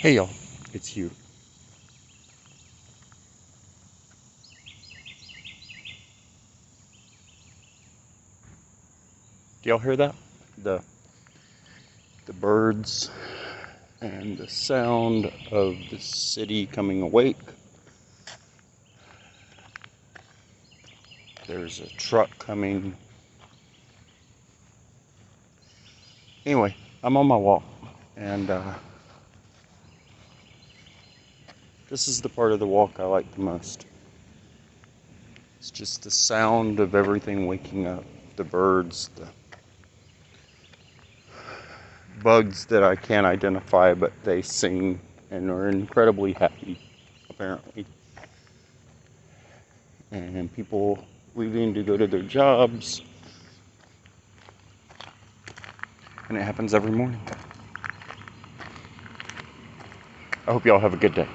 Hey y'all, it's Hugh. Do y'all hear that? The the birds and the sound of the city coming awake. There's a truck coming. Anyway, I'm on my walk, and this is the part of the walk I like the most. It's just the sound of everything waking up. The birds, the bugs that I can't identify, but they sing and are incredibly happy, apparently. And people leaving to go to their jobs. And it happens every morning. I hope y'all have a good day.